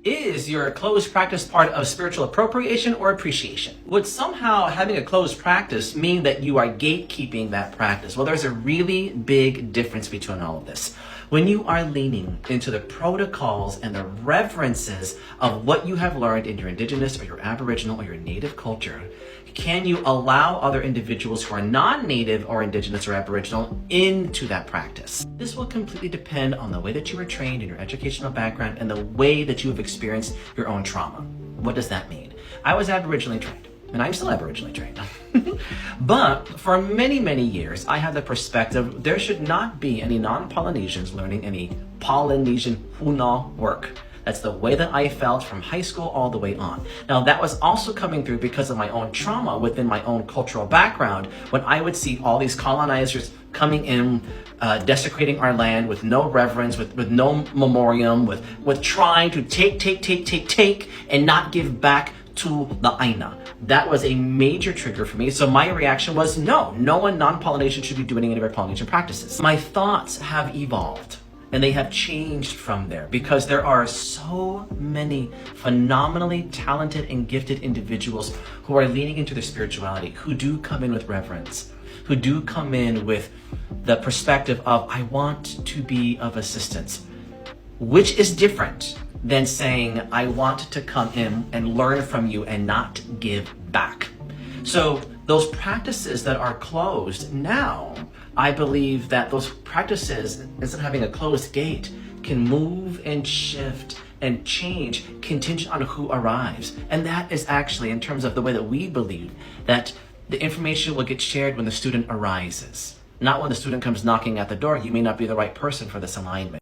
Is your closed practice part of spiritual appropriation or appreciation? Would somehow having a closed practice mean that you are gatekeeping that practice? Well, there's a really big difference between all of this. When you are leaning into the protocols and the reverences of what you have learned in your indigenous or your aboriginal or your native culture, can you allow other individuals who are non-native or indigenous or aboriginal into that practice? This will completely depend on the way that you were trained in your educational background and the way that you have experienced your own trauma. What does that mean? I was aboriginally trained, and I'm still aboriginally trained. But for many, many years, I had the perspective there should not be any non-Polynesians learning any Polynesian Huna work. That's the way that I felt from high school all the way on. Now, that was also coming through because of my own trauma within my own cultural background, when I would see all these colonizers coming in, desecrating our land with no reverence, with no memoriam, with trying to take, and not give back to the Aina. That was a major trigger for me. So my reaction was, no one non-Polynesian should be doing any of our Polynesian practices. My thoughts have evolved. And they have changed from there because there are so many phenomenally talented and gifted individuals who are leaning into their spirituality, who do come in with reverence, who do come in with the perspective of, I want to be of assistance, which is different than saying, I want to come in and learn from you and not give back. So those practices that are closed now, I believe that those practices, instead of having a closed gate, can move and shift and change contingent on who arrives. And that is actually, in terms of the way that we believe, that the information will get shared when the student arises. Not when the student comes knocking at the door. You may not be the right person for this alignment.